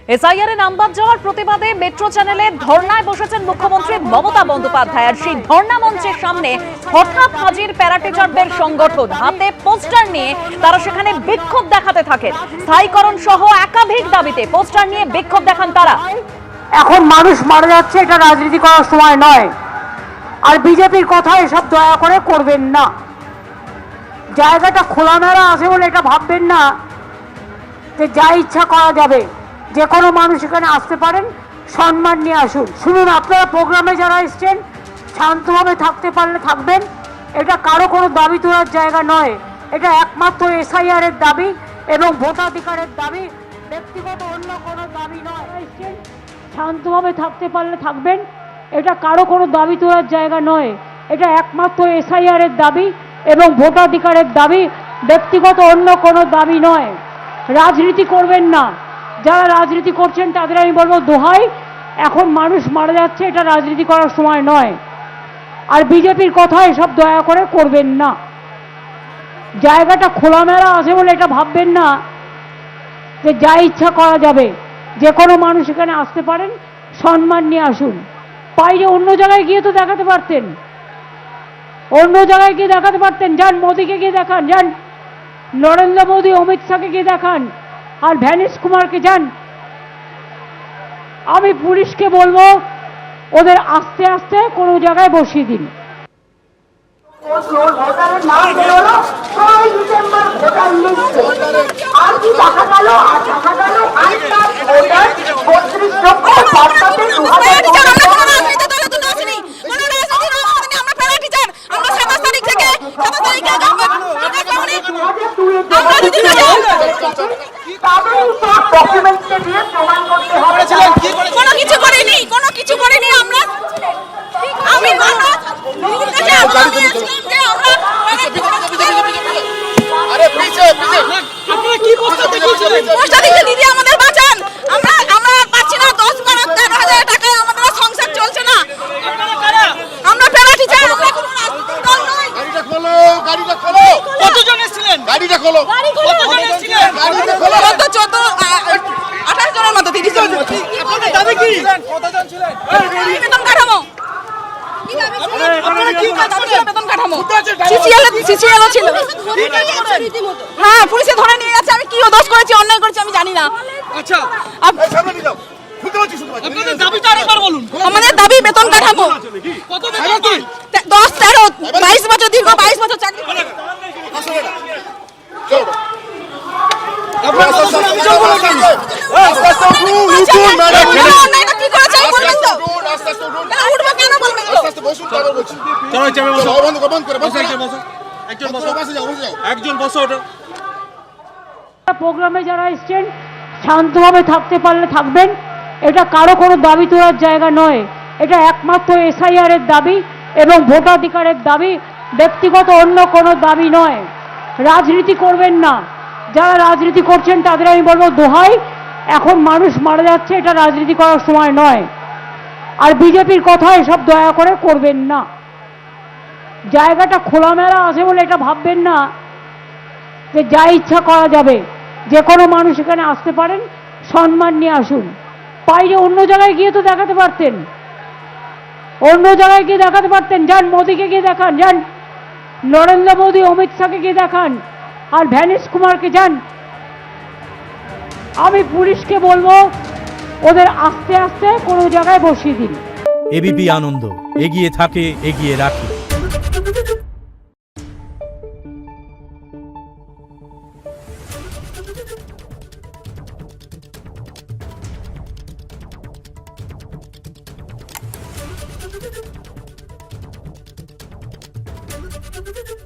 SIR এ নাম বাদ যাওয়ার প্রতিবাদে মেট্রো চ্যানেলে ধর্নায় বসেছেন মুখ্যমন্ত্রী মমতা বন্দ্যোপাধ্যায়। আর সেই ধর্না মঞ্চের সামনে হঠাৎ হাজির প্যারা টিচারদের সংগঠন, হাতে পোস্টার নিয়ে তারা সেখানে বিক্ষোভ দেখাতে থাকেন। স্থায়ীকরণ সহ একাধিক দাবিতে পোস্টার নিয়ে বিক্ষোভ দেখান তারা। এখন মানুষ মারা যাচ্ছে, এটা রাজনীতি করার সময় নয়। আর বিজেপির কথা এসব দয়া করে করবেন না। জায়গাটা খোলামেলা আছে বলে এটা ভাববেন না যে যা ইচ্ছা করা যাবে। যে কোনো মানুষ এখানে আসতে পারেন, সম্মান নিয়ে আসুন। শুনুন, আপনারা প্রোগ্রামে যারা এসছেন শান্তভাবে থাকতে পারলে থাকবেন। এটা কারো কোনো দাবি তোলার জায়গা নয়। এটা একমাত্র এসআইআর এর দাবি এবং ভোটাধিকারের দাবি, ব্যক্তিগত অন্য কোনো দাবি নয়। এসছেন শান্তভাবে থাকতে পারলে থাকবেন। এটা কারো কোনো দাবি তোলার জায়গা নয়। এটা একমাত্র এসআইআর এর দাবি এবং ভোটাধিকারের দাবি, ব্যক্তিগত অন্য কোনো দাবি নয়। রাজনীতি করবেন না। যারা রাজনীতি করছেন তাদের আমি বলবো দোহাই, এখন মানুষ মারা যাচ্ছে, এটা রাজনীতি করার সময় নয়। আর বিজেপির কথা এসব দয়া করে করবেন না। জায়গাটা খোলামেলা আছে বলে এটা ভাববেন না যে যা ইচ্ছা করা যাবে। যে কোনো মানুষ এখানে আসতে পারেন, সম্মান নিয়ে আসুন। বাইরে অন্য জায়গায় গিয়ে তো দেখাতে পারতেন, অন্য জায়গায় গিয়ে দেখাতে পারতেন। যান মোদীকে গিয়ে দেখান, যান নরেন্দ্র মোদী, অমিত শাহকে গিয়ে দেখান, আর ভ্যানিশ কুমারকে যান। আমি পুলিশকে বলবো ওদের আস্তে আস্তে কোনো জায়গায় বসিয়ে দিন। দিদি আমাদের বাঁচান, আমরা পাচ্ছি না। 10-12-13,000 টাকা আমাদের সংসার চলছে না। আমরা প্যারা টিচার, গাড়িটা খোলো, গাড়িটা খোলো। কতজন এসেছিলেন? গাড়িটা খোলো। কতজন এসেছিলেন? গাড়িটা খোলো। 14-28 জনের মতো। 30 জন। আপনাদের দাবি কি? কতজন ছিলেন? বেতন কাঠামো। আপনারা কি কাজ ছিলেন? বেতন কাঠামো। সিসিএল ছিল। হ্যাঁ, পুলিশে ধরে নিয়ে যাচ্ছে। আমি কি দোষ করেছি, অন্যায় করেছি আমি জানি না। আচ্ছা, সামনে নিয়ে যাও। শুনতে পাচ্ছি, শুনতে পাচ্ছি। আপনাদের দাবিটা আরেকবার বলুন। আমাদের দাবি বেতন কাঠামো। কত বেতন? 10-13-22 বছর, দীর্ঘ 22 বছর চাকরি। চলো। আপনারা অভিযোগ বলুন কেন? আস্তে আস্তে উঠুন, ম্যাডাম। অন্যায়টা কি করেছে বলবেন তো? আস্তে আস্তে উঠুন। কেন উঠবো, কেন বলবেন তো? আস্তে আস্তে বসুন, তারপর বলছি। চলো চেপে বসো। বন্ধ করে বসো। একজন বসো, বসে যাও, বসে যাও। একজন বসো। ওটা প্রোগ্রামে যারা এসছেন শান্তভাবে থাকতে পারলে থাকবেন। এটা কারো কোনো দাবি তোলার জায়গা নয়। এটা একমাত্র এসআইআর এর দাবি এবং ভোটাধিকারের দাবি, ব্যক্তিগত অন্য কোনো দাবি নয়। রাজনীতি করবেন না। যারা রাজনীতি করছেন তাদের আমি বলবো দোহাই, এখন মানুষ মারা যাচ্ছে, এটা রাজনীতি করার সময় নয়। আর বিজেপির কথা এসব দয়া করে করবেন না। জায়গাটা খোলামেলা আছে বলে এটা ভাববেন না যে যা ইচ্ছা করা যাবে। যে কোনো মানুষ এখানে আসতে পারেন, সম্মান নিয়ে আসুন। বাইরে অন্য জায়গায় গিয়ে তো দেখাতে পারতেন, অন্য জায়গায় গিয়ে দেখাতে পারতেন। যান মোদীকে গিয়ে দেখান, যান নরেন্দ্র মোদী, অমিত শাহকে গিয়ে দেখান, আর ভ্যানিশ কুমারকে যান। আমি পুলিশকে বলবো ওদের আস্তে আস্তে কোনো জায়গায় বসিয়ে দিন। এবিপি আনন্দ, এগিয়ে থাকে, এগিয়ে রাখে। Thank you.